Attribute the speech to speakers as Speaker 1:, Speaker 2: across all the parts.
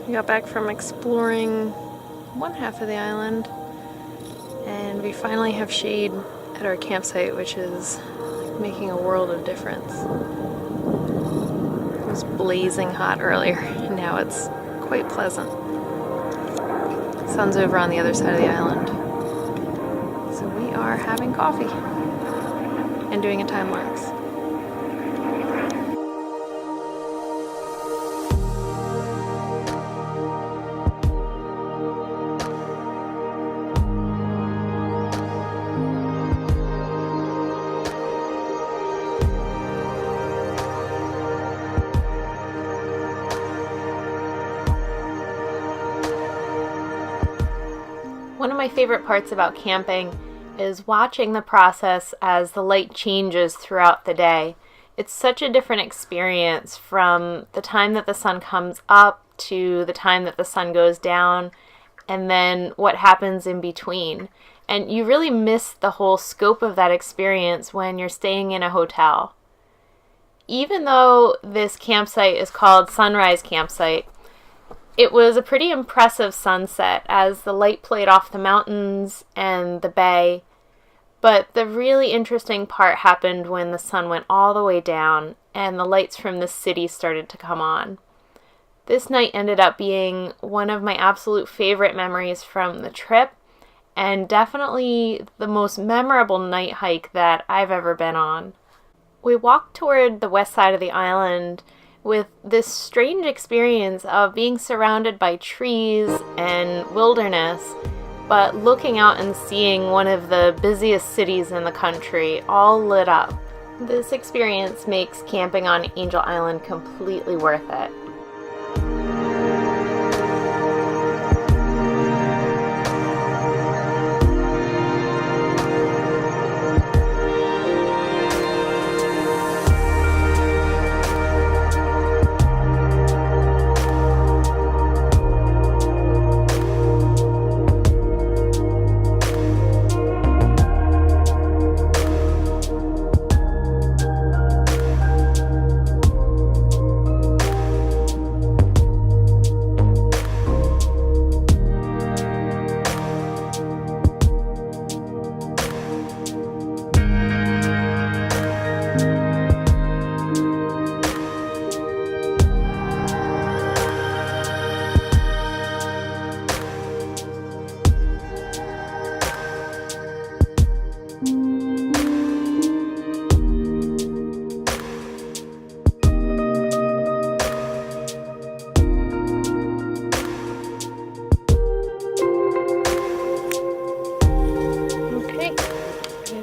Speaker 1: We got back from exploring one half of the island, and we finally have shade at our campsite, which is making a world of difference. It was blazing hot earlier, and now it's quite pleasant. The sun's over on the other side of the island. So we are having coffee and doing a time lapse. One of my favorite parts about camping is watching the process as the light changes throughout the day. It's such a different experience from the time that the sun comes up to the time that the sun goes down, and then what happens in between. And you really miss the whole scope of that experience when you're staying in a hotel. Even though this campsite is called Sunrise Campsite, it was a pretty impressive sunset as the light played off the mountains and the bay. But the really interesting part happened when the sun went all the way down and the lights from the city started to come on. This night ended up being one of my absolute favorite memories from the trip, and definitely the most memorable night hike that I've ever been on. We walked toward the west side of the island with this strange experience of being surrounded by trees and wilderness, but looking out and seeing one of the busiest cities in the country all lit up. This experience makes camping on Angel Island completely worth it.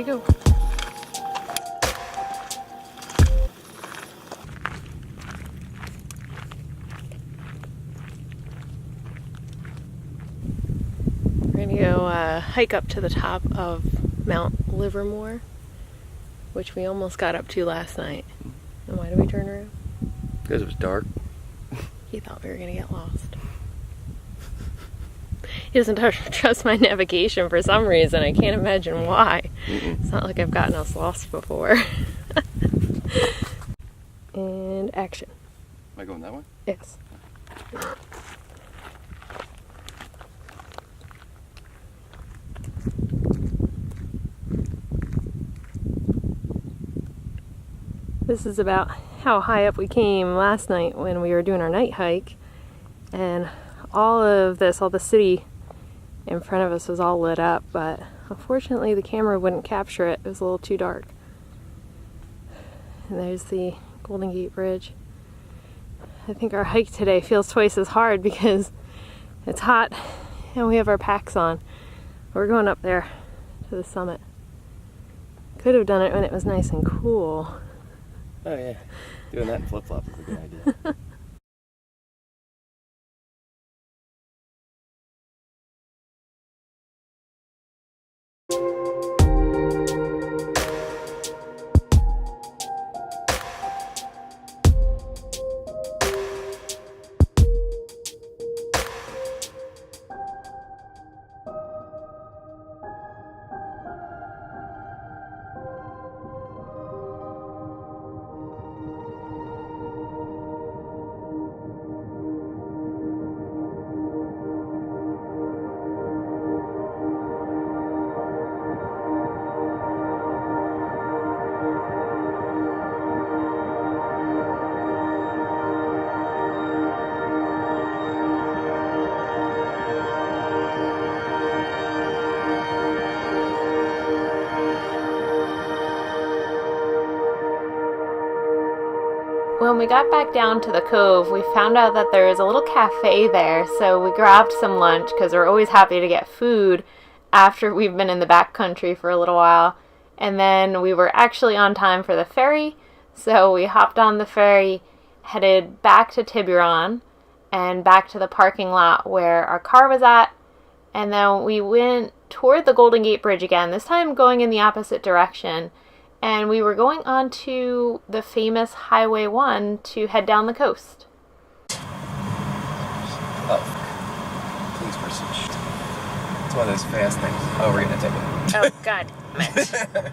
Speaker 1: Go. We're gonna go hike up to the top of Mount Livermore, which we almost got up to last night. And why did we turn around?
Speaker 2: Because it was dark.
Speaker 1: He thought we were gonna get lost. He doesn't trust my navigation for some reason. I can't imagine why. It's not like I've gotten us lost before. And action.
Speaker 2: Am I going that way?
Speaker 1: Yes. This is about how high up we came last night when we were doing our night hike. And all the city in front of us was all lit up, but unfortunately the camera wouldn't capture it. It was a little too dark. And there's the Golden Gate Bridge. I think our hike today feels twice as hard because it's hot and we have our packs on. We're going up there to the summit. Could have done it when it was nice and cool.
Speaker 2: Oh yeah, doing that in flip-flop is a good idea.
Speaker 1: we got back down to the cove, we found out that there was a little cafe there, so we grabbed some lunch because we're always happy to get food after we've been in the backcountry for a little while. And then we were actually on time for the ferry, so we hopped on the ferry, headed back to Tiburon, and back to the parking lot where our car was at. And then we went toward the Golden Gate Bridge again, this time going in the opposite direction. And we were going on to the famous Highway 1 to head down the coast.
Speaker 2: Oh, please proceed. It's one of those fast things. Oh, we're getting a ticket.
Speaker 1: Oh, God.
Speaker 2: We're getting a ticket.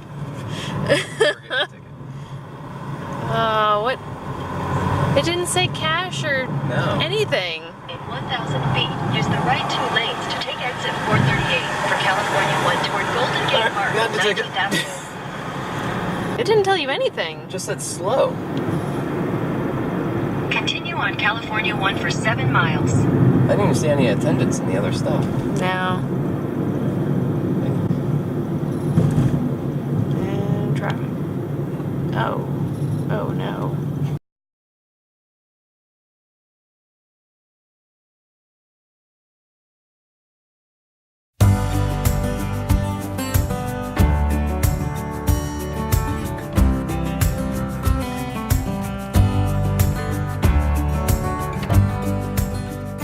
Speaker 1: What? It didn't say cash or anything.
Speaker 3: In 1,000 feet, use the right 2 lanes to take exit 438 for California 1 toward Golden Gate Park,
Speaker 2: got the ticket.
Speaker 3: 19th Avenue.
Speaker 1: It didn't tell you anything.
Speaker 2: Just said slow.
Speaker 3: Continue on California 1 for 7 miles.
Speaker 2: I didn't even see any attendants in the other stuff.
Speaker 1: No. And driving. Oh. Oh no.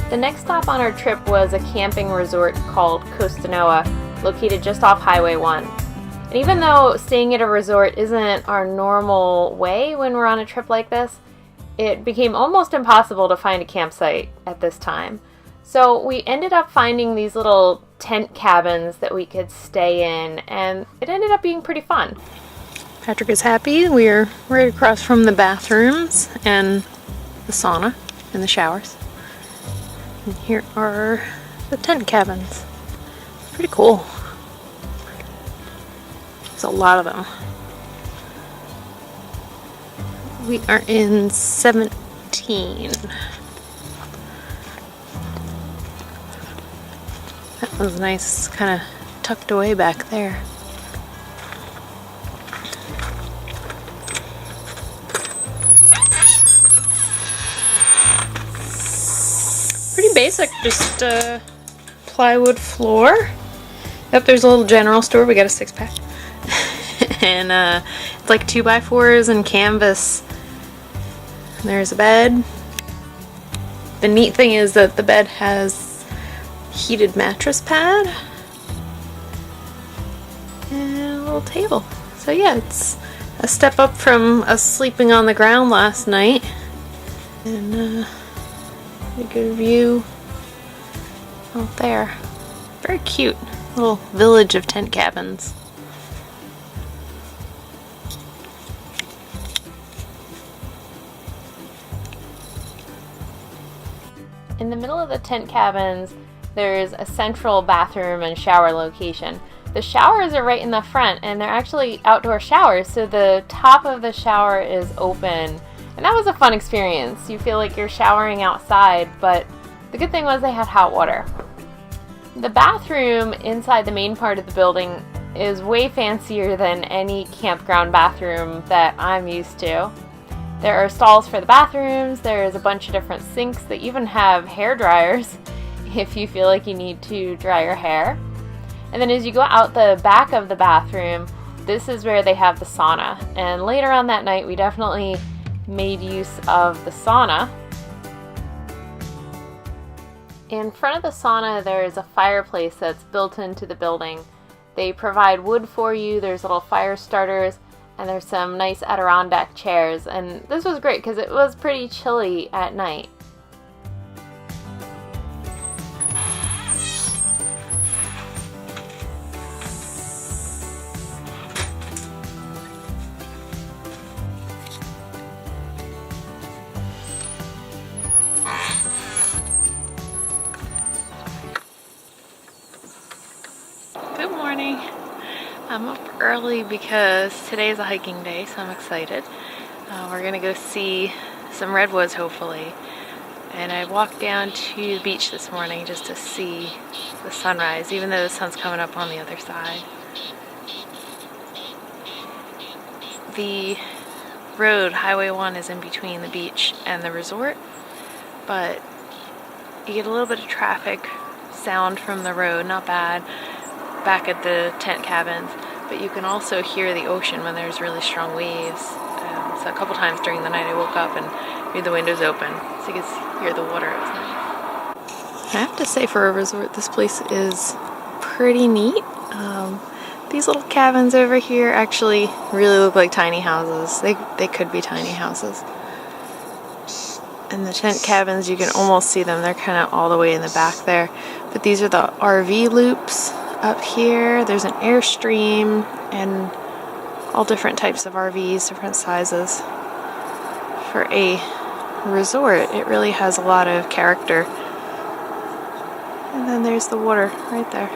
Speaker 1: The next stop on our trip was a camping resort called Costanoa, located just off Highway 1. And even though staying at a resort isn't our normal way when we're on a trip like this, it became almost impossible to find a campsite at this time. So we ended up finding these little tent cabins that we could stay in, and it ended up being pretty fun. Patrick is happy. We're right across from the bathrooms and the sauna and the showers. And here are the tent cabins. Pretty cool. There's a lot of them. We are in 17. That one's nice, kind of tucked away back there. Pretty basic, just plywood floor. Yep, there's a little general store. We got a 6-pack. And it's like 2x4s and canvas. And there's a bed. The neat thing is that the bed has heated mattress pad and a little table. So yeah, it's a step up from us sleeping on the ground last night. And a good view out there. Very cute little village of tent cabins. In the middle of the tent cabins, there's a central bathroom and shower location. The showers are right in the front, and they're actually outdoor showers, so the top of the shower is open. And that was a fun experience. You feel like you're showering outside, but the good thing was they had hot water. The bathroom inside the main part of the building is way fancier than any campground bathroom that I'm used to. There are stalls for the bathrooms, there's a bunch of different sinks, they even have hair dryers if you feel like you need to dry your hair. And then as you go out the back of the bathroom, this is where they have the sauna. And later on that night, we definitely made use of the sauna. In front of the sauna, there is a fireplace that's built into the building. They provide wood for you, there's little fire starters, and there's some nice Adirondack chairs. And this was great because it was pretty chilly at night. Good morning. I'm up early because today is a hiking day, so I'm excited. We're gonna go see some redwoods, hopefully. And I walked down to the beach this morning just to see the sunrise, even though the sun's coming up on the other side. The road, Highway 1, is in between the beach and the resort, but you get a little bit of traffic sound from the road, not bad, back at the tent cabins, but you can also hear the ocean when there's really strong waves. So a couple times during the night I woke up and heard the windows open, so you could hear the water. It was nice. I have to say, for a resort, this place is pretty neat. These little cabins over here actually really look like tiny houses. They could be tiny houses. And the tent cabins, you can almost see them. They're kind of all the way in the back there. But these are the RV loops up here. There's an Airstream and all different types of RVs, different sizes. For a resort, it really has a lot of character. And then there's the water right there.